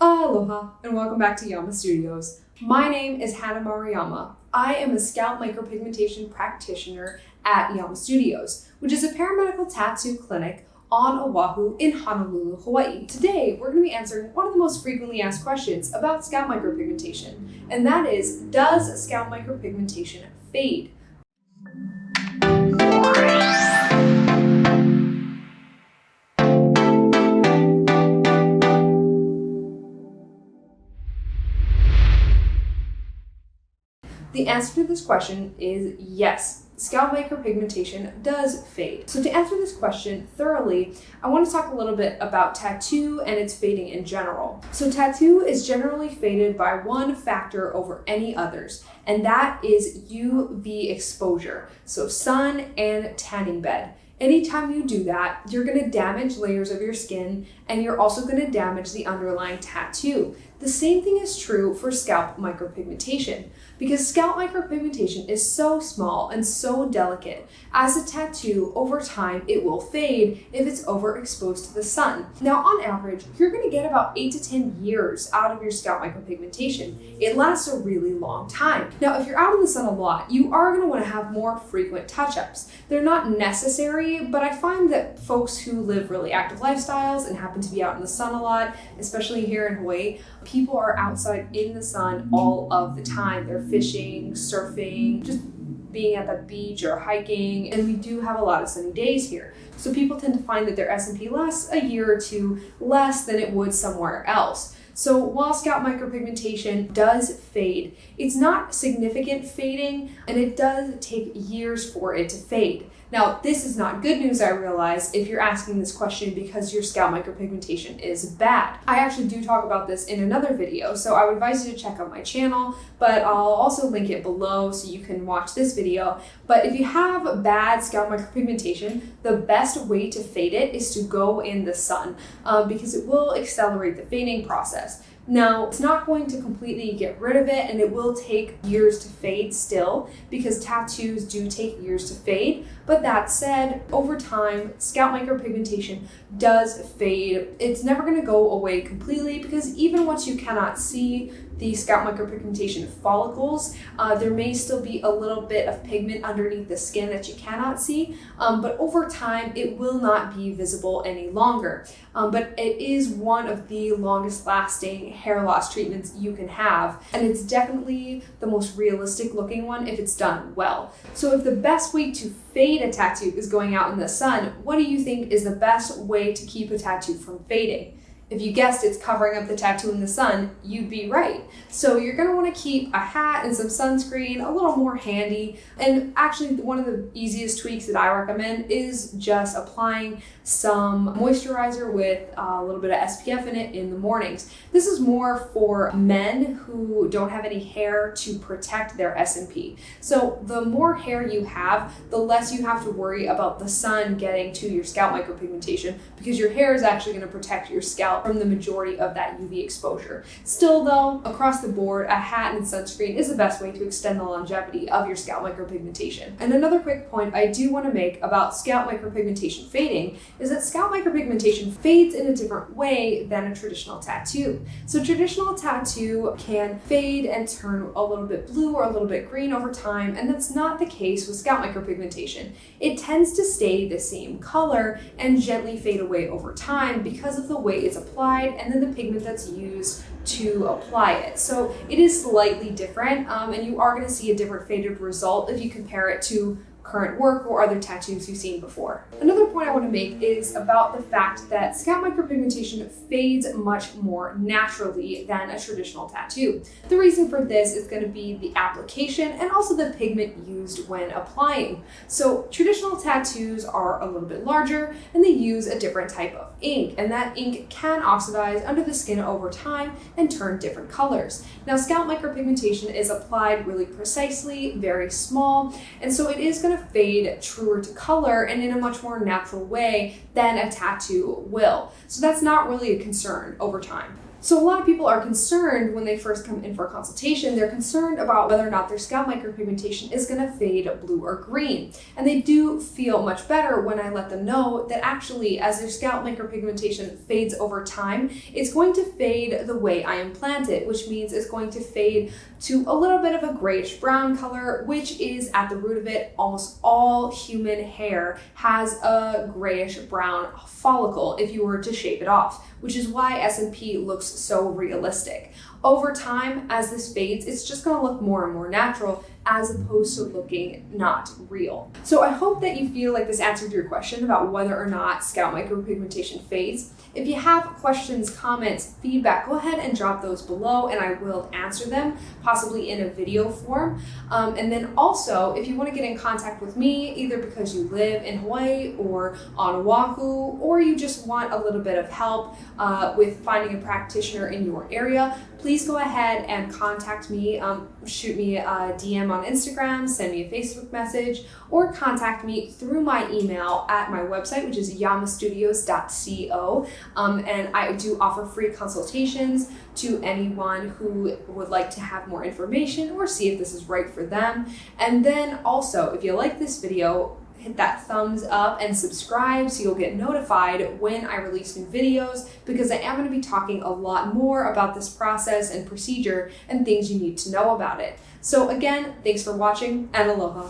Aloha and welcome back to Yama Studios. My name is Hannah Maruyama. I am a scalp micropigmentation practitioner at Yama Studios, which is a paramedical tattoo clinic on Oahu in Honolulu, Hawaii. Today, we're going to be answering one of the most frequently asked questions about scalp micropigmentation, and that is, does scalp micropigmentation fade? The answer to this question is yes. Scalp micropigmentation does fade. So to answer this question thoroughly, I want to talk a little bit about tattoo and its fading in general. So tattoo is generally faded by one factor over any others, and that is UV exposure. So sun and tanning bed. Anytime you do that, you're going to damage layers of your skin, and you're also going to damage the underlying tattoo. The same thing is true for scalp micropigmentation, because scalp micropigmentation is so small and so delicate. As a tattoo, over time, it will fade if it's overexposed to the sun. Now, on average, you're going to get about 8 to 10 years out of your scalp micropigmentation. It lasts a really long time. Now, if you're out in the sun a lot, you are going to want to have more frequent touch-ups. They're not necessary, but I find that folks who live really active lifestyles and happen to be out in the sun a lot, especially here in Hawaii, people are outside in the sun all of the time. They're fishing, surfing, just being at the beach or hiking, and we do have a lot of sunny days here. So people tend to find that their SMP lasts a year or two less than it would somewhere else. So while scalp micropigmentation does fade, it's not significant fading, and it does take years for it to fade. Now, this is not good news, I realize, if you're asking this question because your scalp micropigmentation is bad. I actually do talk about this in another video, so I would advise you to check out my channel, but I'll also link it below so you can watch this video. But if you have bad scalp micropigmentation, the best way to fade it is to go in the sun, because it will accelerate the fading process. Now, it's not going to completely get rid of it, and it will take years to fade still, because tattoos do take years to fade. But that said, over time, scalp micropigmentation does fade. It's never going to go away completely, because even once you cannot see the scalp micropigmentation follicles, there may still be a little bit of pigment underneath the skin that you cannot see, but over time it will not be visible any longer. But it is one of the longest lasting hair loss treatments you can have, and it's definitely the most realistic looking one if it's done well. So if the best way to fade a tattoo is going out in the sun, what do you think is the best way to keep a tattoo from fading? If you guessed it's covering up the tattoo in the sun, you'd be right. So you're going to want to keep a hat and some sunscreen a little more handy. And actually, one of the easiest tweaks that I recommend is just applying some moisturizer with a little bit of SPF in it in the mornings. This is more for men who don't have any hair to protect their SMP. So the more hair you have, the less you have to worry about the sun getting to your scalp micropigmentation, because your hair is actually going to protect your scalp from the majority of that UV exposure. Still though, across the board, a hat and sunscreen is the best way to extend the longevity of your scalp micropigmentation. And another quick point I do want to make about scalp micropigmentation fading is that scalp micropigmentation fades in a different way than a traditional tattoo. So traditional tattoo can fade and turn a little bit blue or a little bit green over time, and that's not the case with scalp micropigmentation. It tends to stay the same color and gently fade away over time because of the way it's applied and then the pigment that's used to apply it. So it is slightly different, and you are going to see a different faded result if you compare it to current work or other tattoos you've seen before. Another point I want to make is about the fact that scalp micropigmentation fades much more naturally than a traditional tattoo. The reason for this is going to be the application and also the pigment used when applying. So traditional tattoos are a little bit larger, and they use a different type of ink, and that ink can oxidize under the skin over time and turn different colors. Now, scalp micropigmentation is applied really precisely, very small, and so it is going to fade truer to color and in a much more natural way than a tattoo will. So that's not really a concern over time. So a lot of people are concerned when they first come in for a consultation. They're concerned about whether or not their scalp micropigmentation is going to fade blue or green. And they do feel much better when I let them know that actually, as their scalp micropigmentation fades over time, it's going to fade the way I implant it, which means it's going to fade to a little bit of a grayish brown color, which is at the root of it. Almost all human hair has a grayish brown follicle if you were to shave it off, which is why SMP looks so realistic. Over time, as this fades, it's just going to look more and more natural as opposed to looking not real. So I hope that you feel like this answered your question about whether or not scalp micropigmentation fades. If you have questions, comments, feedback, go ahead and drop those below and I will answer them, possibly in a video form. And then also, if you want to get in contact with me, either because you live in Hawaii or on Oahu, or you just want a little bit of help with finding a practitioner in your area, please go ahead and contact me. Shoot me a DM on Instagram, send me a Facebook message, or contact me through my email at my website, which is yamastudios.co. And I do offer free consultations to anyone who would like to have more information or see if this is right for them. And then also, if you like this video, hit that thumbs up and subscribe so you'll get notified when I release new videos, because I am going to be talking a lot more about this process and procedure and things you need to know about it. So again, thanks for watching and aloha.